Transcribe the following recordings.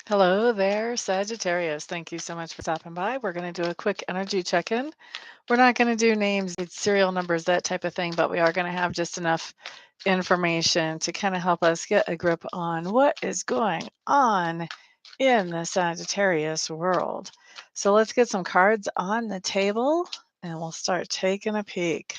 Hello there, Sagittarius. Thank you so much for stopping by. We're going to do a quick energy check-in. We're not going to do names, serial numbers, that type of thing, but we are going to have just enough information to kind of help us get a grip on what is going on in the Sagittarius world. So let's get some cards on the table and we'll start taking a peek.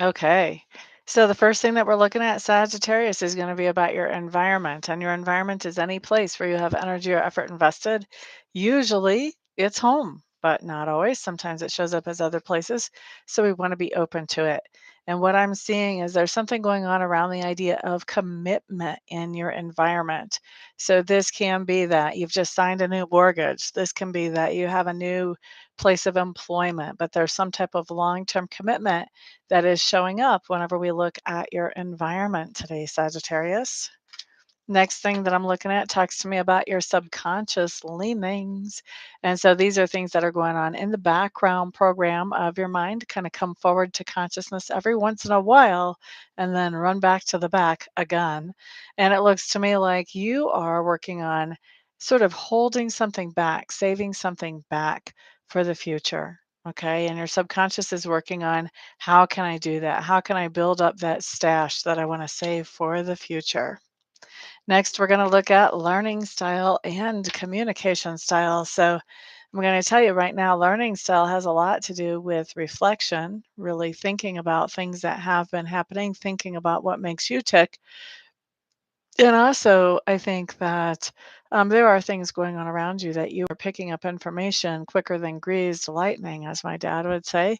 Okay. So the first thing that we're looking at, Sagittarius, is going to be about your environment. And your environment is any place where you have energy or effort invested. Usually it's home, but not always. Sometimes it shows up as other places. So we want to be open to it. And what I'm seeing is there's something going on around the idea of commitment in your environment. So this can be that you've just signed a new mortgage. This can be that you have a new place of employment, but there's some type of long-term commitment that is showing up whenever we look at your environment today, Sagittarius. Next thing that I'm looking at talks to me about your subconscious leanings. And so these are things that are going on in the background program of your mind, kind of come forward to consciousness every once in a while and then run back to the back again. And it looks to me like you are working on sort of holding something back, saving something back for the future. Okay. And your subconscious is working on how can I do that? How can I build up that stash that I want to save for the future? Next, we're going to look at learning style and communication style. So, I'm going to tell you right now, learning style has a lot to do with reflection, really thinking about things that have been happening, thinking about what makes you tick. And also, I think that there are things going on around you that you are picking up information quicker than greased lightning, as my dad would say.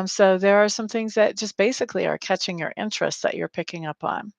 So, there are some things that just basically are catching your interest that you're picking up on.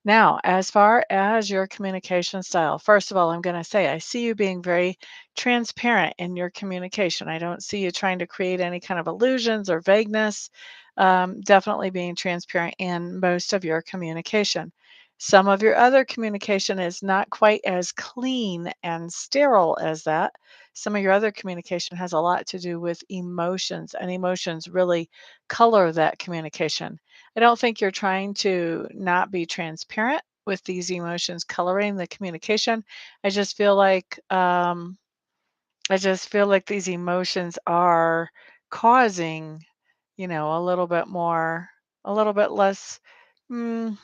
Now, as far as your communication style, first of all, I'm going to say I see you being very transparent in your communication. I don't see you trying to create any kind of illusions or vagueness. Definitely being transparent in most of your communication. Some of your other communication is not quite as clean and sterile as that. Some of your other communication has a lot to do with emotions, and emotions really color that communication. I don't think you're trying to not be transparent with these emotions coloring the communication. I just feel like these emotions are causing, a little bit more, a little bit less. Mm,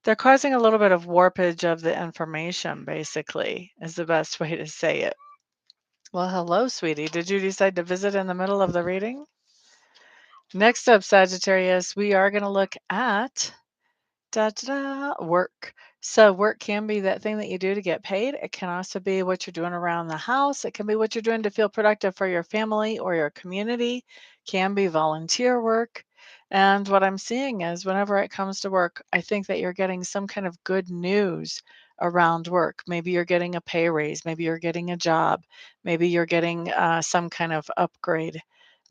they're causing a little bit of warpage of the information, basically, is the best way to say it. Well, hello, sweetie. Did you decide to visit in the middle of the reading? Next up, Sagittarius, we are going to look at work. So work can be that thing that you do to get paid. It can also be what you're doing around the house. It can be what you're doing to feel productive for your family or your community. Can be volunteer work. And what I'm seeing is whenever it comes to work, I think that you're getting some kind of good news around work. Maybe you're getting a pay raise. Maybe you're getting a job. Maybe you're getting some kind of upgrade.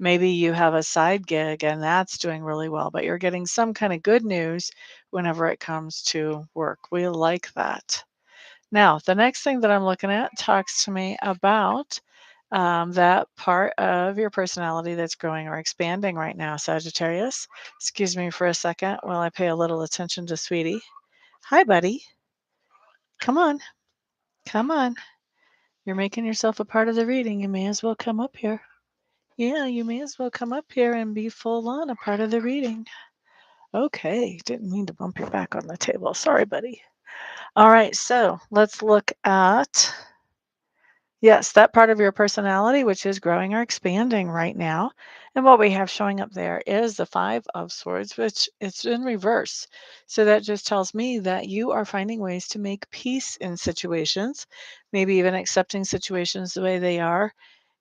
Maybe you have a side gig and that's doing really well, but you're getting some kind of good news whenever it comes to work. We like that. Now, the next thing that I'm looking at talks to me about that part of your personality that's growing or expanding right now, Sagittarius. Excuse me for a second while I pay a little attention to Sweetie. Hi, buddy. Come on. Come on. You're making yourself a part of the reading. You may as well come up here. Yeah, you may as well come up here and be full on a part of the reading. Okay, didn't mean to bump your back on the table. Sorry, buddy. All right, so let's look at, yes, that part of your personality, which is growing or expanding right now. And what we have showing up there is the Five of Swords, which it's in reverse. So that just tells me that you are finding ways to make peace in situations, maybe even accepting situations the way they are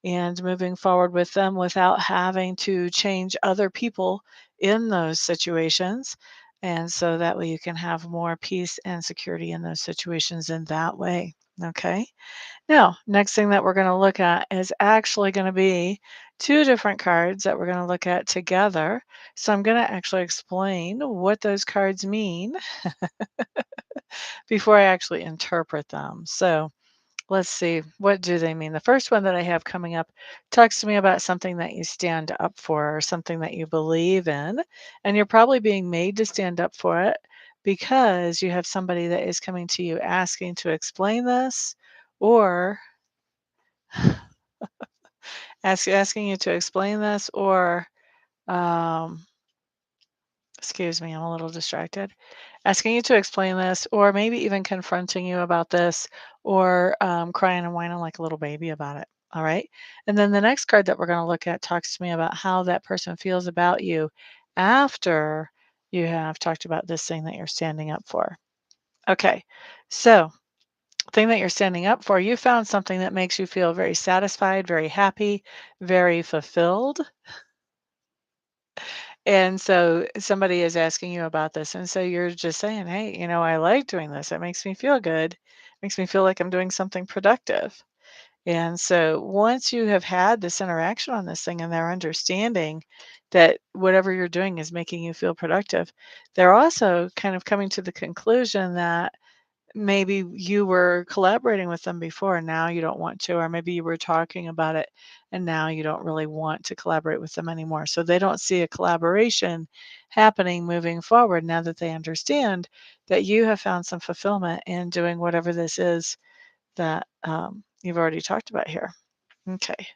and moving forward with them without having to change other people in those situations. And so that way you can have more peace and security in those situations in that way. Okay. Now, next thing that we're going to look at is actually going to be two different cards that we're going to look at together. So I'm going to actually explain what those cards mean before I actually interpret them. So Let's see, what do they mean? The first one that I have coming up talks to me about something that you stand up for or something that you believe in, and you're probably being made to stand up for it because you have somebody that is coming to you asking to explain this or asking you to explain this or um, excuse me, I'm a little distracted. Asking you to explain this, or maybe even confronting you about this, or crying and whining like a little baby about it. All right. And then the next card that we're going to look at talks to me about how that person feels about you after you have talked about this thing that you're standing up for. Okay. So, thing that you're standing up for, you found something that makes you feel very satisfied, very happy, very fulfilled. And so somebody is asking you about this, and so you're just saying, "Hey, I like doing this. It makes me feel good. Makes me feel like I'm doing something productive." And so once you have had this interaction on this thing and they're understanding that whatever you're doing is making you feel productive, they're also kind of coming to the conclusion that maybe you were collaborating with them before and now you don't want to, or maybe you were talking about it and now you don't really want to collaborate with them anymore. So they don't see a collaboration happening moving forward now that they understand that you have found some fulfillment in doing whatever this is that you've already talked about here. Okay.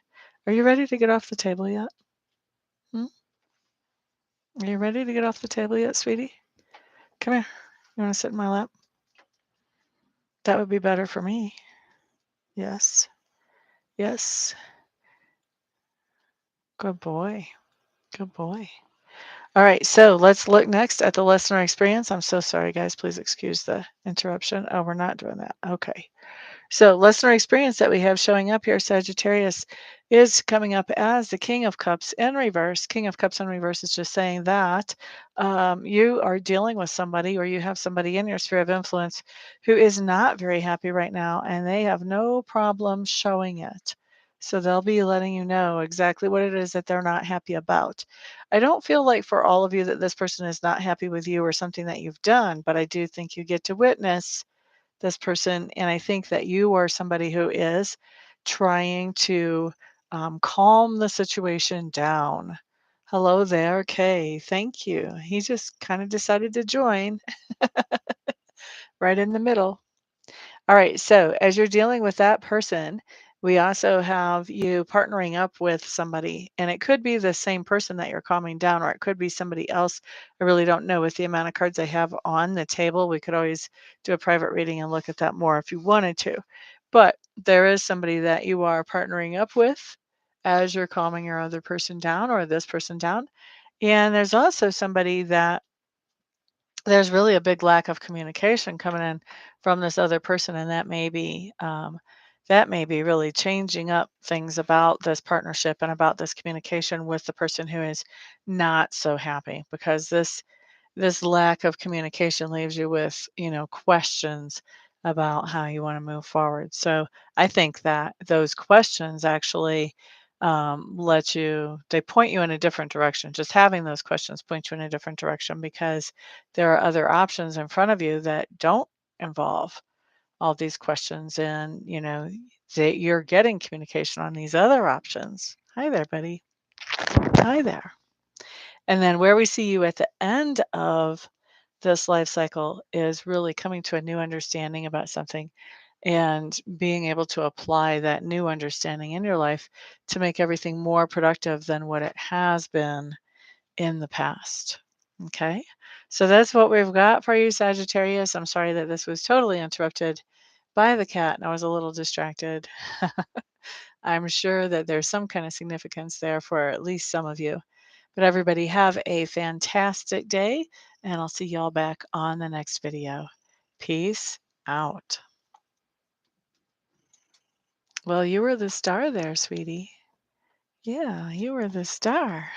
Are you ready to get off the table yet? Hmm? Are you ready to get off the table yet, sweetie? Come here. You want to sit in my lap? That would be better for me. Yes. Yes. Good boy. Good boy. All right, so let's look next at the lesson or experience. I'm so sorry, guys. Please excuse the interruption. Oh, we're not doing that. Okay. So, lesson or experience that we have showing up here, Sagittarius, is coming up as the King of Cups in reverse. King of Cups in reverse is just saying that you are dealing with somebody or you have somebody in your sphere of influence who is not very happy right now and they have no problem showing it. So, they'll be letting you know exactly what it is that they're not happy about. I don't feel like for all of you that this person is not happy with you or something that you've done, but I do think you get to witness this person. And I think that you are somebody who is trying to calm the situation down. Hello there, Kay. Thank you. He just kind of decided to join right in the middle. All right. So, as you're dealing with that person, we also have you partnering up with somebody, and it could be the same person that you're calming down, or it could be somebody else. I really don't know. With the amount of cards I have on the table, we could always do a private reading and look at that more if you wanted to. But there is somebody that you are partnering up with as you're calming your other person down or this person down. And there's also somebody that there's really a big lack of communication coming in from this other person, and that may be really changing up things about this partnership and about this communication with the person who is not so happy because this lack of communication leaves you with, questions about how you want to move forward. So I think that those questions actually they point you in a different direction. Just having those questions point you in a different direction because there are other options in front of you that don't involve all these questions. And, that you're getting communication on these other options. Hi there, buddy. Hi there. And then where we see you at the end of this life cycle is really coming to a new understanding about something and being able to apply that new understanding in your life to make everything more productive than what it has been in the past. Okay. So that's what we've got for you, Sagittarius. I'm sorry that this was totally interrupted by the cat and I was a little distracted. I'm sure that there's some kind of significance there for at least some of you. But everybody have a fantastic day, and I'll see y'all back on the next video. Peace out. Well, you were the star there, sweetie. Yeah, you were the star.